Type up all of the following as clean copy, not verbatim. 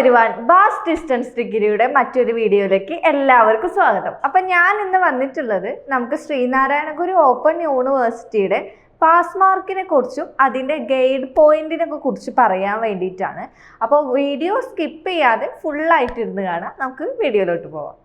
Everyone, bass distance ഡിഗ്രിയുടെ മറ്റൊരു വീഡിയോയിലേക്ക് എല്ലാവർക്കും സ്വാഗതം. അപ്പം ഞാൻ ഇന്ന് വന്നിട്ടുള്ളത് നമുക്ക് ശ്രീനാരായണ ഗുരു ഓപ്പൺ യൂണിവേഴ്സിറ്റിയുടെ പാസ് മാർക്കിനെ കുറിച്ചും അതിൻ്റെ ഗൈഡ് പോയിന്റിനെ കുറിച്ച് പറയാൻ വേണ്ടിയിട്ടാണ്. അപ്പോൾ വീഡിയോ സ്കിപ്പ് ചെയ്യാതെ ഫുള്ളായിട്ട് ഇരുന്ന് കാണാം. നമുക്ക് വീഡിയോയിലോട്ട് പോവാം.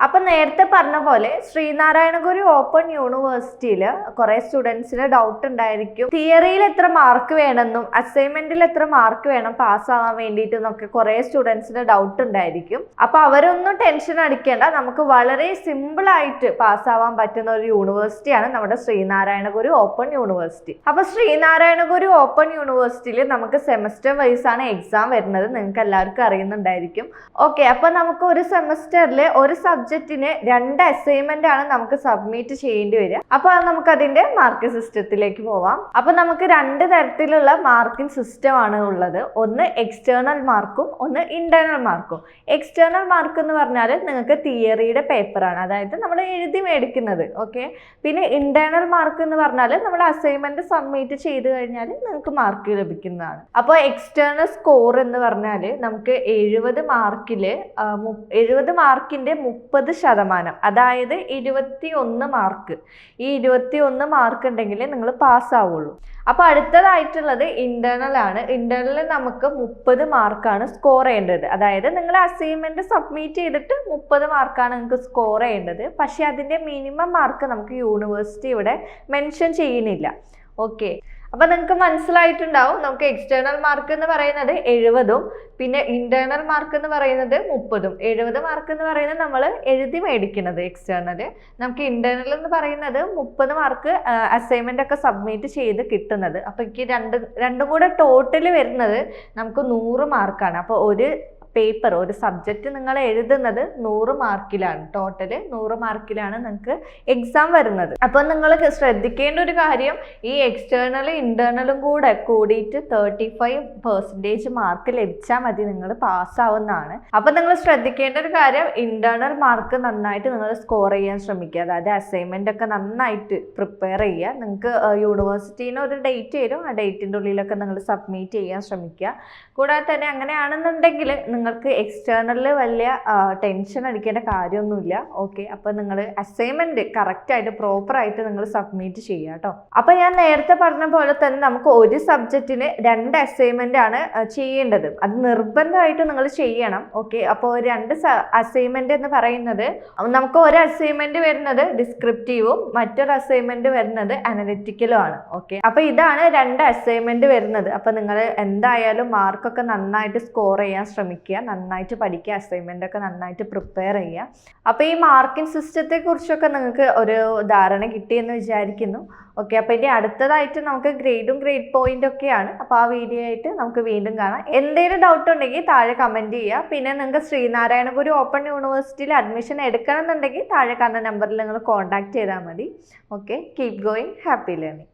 അപ്പം നേരത്തെ പറഞ്ഞ പോലെ ശ്രീനാരായണ ഗുരു ഓപ്പൺ യൂണിവേഴ്സിറ്റിയിൽ കുറേ സ്റ്റുഡൻസിന് ഡൗട്ട് ഉണ്ടായിരിക്കും. തിയറിയിൽ എത്ര മാർക്ക് വേണമെന്നും അസൈൻമെന്റിൽ എത്ര മാർക്ക് വേണം പാസ്സാവാൻ വേണ്ടിയിട്ട് എന്നൊക്കെ കുറേ സ്റ്റുഡൻസിന് ഡൗട്ട് ഉണ്ടായിരിക്കും. അപ്പൊ അവരൊന്നും ടെൻഷൻ അടിക്കേണ്ട. നമുക്ക് വളരെ സിമ്പിൾ ആയിട്ട് പാസ്സാവാൻ പറ്റുന്ന ഒരു യൂണിവേഴ്സിറ്റിയാണ് നമ്മുടെ ശ്രീനാരായണ ഗുരു ഓപ്പൺ യൂണിവേഴ്സിറ്റി. അപ്പൊ ശ്രീനാരായണ ഗുരു ഓപ്പൺ യൂണിവേഴ്സിറ്റിയിൽ നമുക്ക് സെമസ്റ്റർ വൈസ് ആണ് എക്സാം വരുന്നത്. നിങ്ങൾക്ക് എല്ലാവർക്കും അറിയുന്നുണ്ടായിരിക്കും. ഓക്കെ, അപ്പൊ നമുക്ക് ഒരു സെമസ്റ്ററിൽ ഒരു സബ്ജക്റ്റിന് 2 അസൈൻമെന്റ് ആണ് നമുക്ക് സബ്മിറ്റ് ചെയ്യേണ്ടി വരിക. അപ്പൊ നമുക്ക് അതിന്റെ മാർക്കിംഗ് സിസ്റ്റത്തിലേക്ക് പോവാം. അപ്പൊ നമുക്ക് 2 തരത്തിലുള്ള മാർക്കിംഗ് സിസ്റ്റം ആണ് ഉള്ളത്. ഒന്ന് എക്സ്റ്റേണൽ മാർക്കും ഒന്ന് ഇന്റേണൽ മാർക്കും. എക്സ്റ്റേണൽ മാർക്ക് എന്ന് പറഞ്ഞാൽ നിങ്ങൾക്ക് തിയറിയുടെ പേപ്പറാണ്, അതായത് നമ്മൾ എഴുതി മേടിക്കുന്നത്. ഓക്കെ, പിന്നെ ഇന്റേണൽ മാർക്ക് എന്ന് പറഞ്ഞാൽ നമ്മൾ അസൈൻമെന്റ് സബ്മിറ്റ് ചെയ്ത് കഴിഞ്ഞാൽ നിങ്ങൾക്ക് മാർക്ക് ലഭിക്കുന്നതാണ്. അപ്പോൾ എക്സ്റ്റേണൽ സ്കോർ എന്ന് പറഞ്ഞാൽ നമുക്ക് 70 മാർക്കിന്റെ 30%, അതായത് 21 മാർക്ക്. ഈ 21 മാർക്ക് ഉണ്ടെങ്കിൽ നിങ്ങൾ പാസ്സാവുള്ളൂ. അപ്പോൾ അടുത്തതായിട്ടുള്ളത് ഇന്റേണൽ ആണ്. ഇന്റേണലിൽ നമുക്ക് 30 മാർക്കാണ് സ്കോർ ചെയ്യേണ്ടത്. അതായത് നിങ്ങൾ അസൈൻമെന്റ് സബ്മിറ്റ് ചെയ്തിട്ട് 30 മാർക്കാണ് നിങ്ങൾക്ക് സ്കോർ ചെയ്യേണ്ടത്. പക്ഷെ അതിന്റെ മിനിമം മാർക്ക് നമുക്ക് യൂണിവേഴ്സിറ്റി ഇവിടെ മെൻഷൻ ചെയ്യുന്നില്ല. ഓക്കെ, അപ്പൊ നിങ്ങൾക്ക് മനസ്സിലായിട്ടുണ്ടാവും. നമുക്ക് എക്സ്റ്റേണൽ മാർക്ക് എന്ന് പറയുന്നത് 70ഉം പിന്നെ ഇന്റേണൽ മാർക്ക് എന്ന് പറയുന്നത് 30ഉം. 70 മാർക്ക് എന്ന് പറയുന്നത് നമ്മൾ എഴുതി മേടിക്കുന്നത് എക്സ്റ്റേണൽ. നമുക്ക് ഇന്റേണൽ എന്ന് പറയുന്നത് 30 മാർക്ക് അസൈൻമെന്റ് ഒക്കെ സബ്മിറ്റ് ചെയ്ത് കിട്ടുന്നത്. അപ്പൊ എനിക്ക് രണ്ടും കൂടെ ടോട്ടൽ വരുന്നത് നമുക്ക് 100 മാർക്കാണ്. അപ്പോൾ ഒരു സബ്ജക്റ്റ് നിങ്ങൾ എഴുതുന്നത് 100 മാർക്കിലാണ്. ടോട്ടല് 100 മാർക്കിലാണ് നിങ്ങൾക്ക് എക്സാം വരുന്നത്. അപ്പൊ നിങ്ങൾ ശ്രദ്ധിക്കേണ്ട ഒരു കാര്യം, ഈ എക്സ്റ്റേണലും ഇന്റേണലും കൂടെ കൂടിയിട്ട് 35% മാർക്ക് ലഭിച്ചാൽ മതി നിങ്ങൾ പാസ്സാവുന്നതാണ്. അപ്പൊ നിങ്ങൾ ശ്രദ്ധിക്കേണ്ട ഒരു കാര്യം, ഇന്റേണൽ മാർക്ക് നന്നായിട്ട് നിങ്ങൾ സ്കോർ ചെയ്യാൻ ശ്രമിക്കുക. അതായത് അസൈൻമെന്റ് ഒക്കെ നന്നായിട്ട് പ്രിപ്പയർ ചെയ്യുക. നിങ്ങൾക്ക് യൂണിവേഴ്സിറ്റിന്ന് ഒരു ഡേറ്റ് തരും, ആ ഡേറ്റിന്റെ ഉള്ളിലൊക്കെ നിങ്ങൾ സബ്മിറ്റ് ചെയ്യാൻ ശ്രമിക്കുക. കൂടാതെ തന്നെ അങ്ങനെയാണെന്നുണ്ടെങ്കിൽ നിങ്ങൾക്ക് എക്സ്റ്റേണലിൽ വലിയ ടെൻഷൻ അടിക്കേണ്ട കാര്യമൊന്നുമില്ല. ഓക്കെ, അപ്പോൾ നിങ്ങൾ അസൈൻമെന്റ് കറക്റ്റായിട്ട് പ്രോപ്പറായിട്ട് നിങ്ങൾ സബ്മിറ്റ് ചെയ്യുക കേട്ടോ. അപ്പോൾ ഞാൻ നേരത്തെ പറഞ്ഞ പോലെ തന്നെ നമുക്ക് ഒരു സബ്ജക്റ്റിന് 2 അസൈൻമെന്റ് ആണ് ചെയ്യേണ്ടത്. അത് നിർബന്ധമായിട്ട് നിങ്ങൾ ചെയ്യണം. ഓക്കെ, അപ്പോൾ 2 അസൈൻമെന്റ് എന്ന് പറയുന്നത്, നമുക്ക് ഒരു അസൈൻമെന്റ് വരുന്നത് ഡിസ്ക്രിപ്റ്റീവും മറ്റൊരു അസൈൻമെന്റ് വരുന്നത് അനലിറ്റിക്കലും ആണ്. ഓക്കെ, അപ്പോൾ ഇതാണ് 2 അസൈൻമെന്റ് വരുന്നത്. അപ്പോൾ നിങ്ങൾ എന്തായാലും മാർക്കൊക്കെ നന്നായിട്ട് സ്കോർ ചെയ്യാൻ ശ്രമിക്കുക, നന്നായിട്ട് പഠിക്കുക, അസൈൻമെന്റ് ഒക്കെ നന്നായിട്ട് പ്രിപ്പയർ ചെയ്യുക. അപ്പോൾ ഈ മാർക്കിംഗ് സിസ്റ്റത്തെ കുറിച്ചൊക്കെ നിങ്ങൾക്ക് ഒരു ധാരണ കിട്ടിയെന്ന് വിചാരിക്കുന്നു. ഓക്കെ, അപ്പോൾ ഇനി അടുത്തതായിട്ട് നമുക്ക് ഗ്രേഡ് പോയിന്റ് ഒക്കെയാണ്. അപ്പോൾ ആ വീഡിയോ ആയിട്ട് നമുക്ക് വീണ്ടും കാണാം. എന്തെങ്കിലും ഡൗട്ട് ഉണ്ടെങ്കിൽ താഴെ കമന്റ് ചെയ്യുക. പിന്നെ നിങ്ങൾക്ക് ശ്രീനാരായണ ഗുരു ഓപ്പൺ യൂണിവേഴ്സിറ്റിയിൽ അഡ്മിഷൻ എടുക്കണം എന്നുണ്ടെങ്കിൽ താഴെ കാണുന്ന നമ്പറിൽ നിങ്ങൾ കോൺടാക്ട് ചെയ്താൽ മതി. Okay, keep going, happy learning.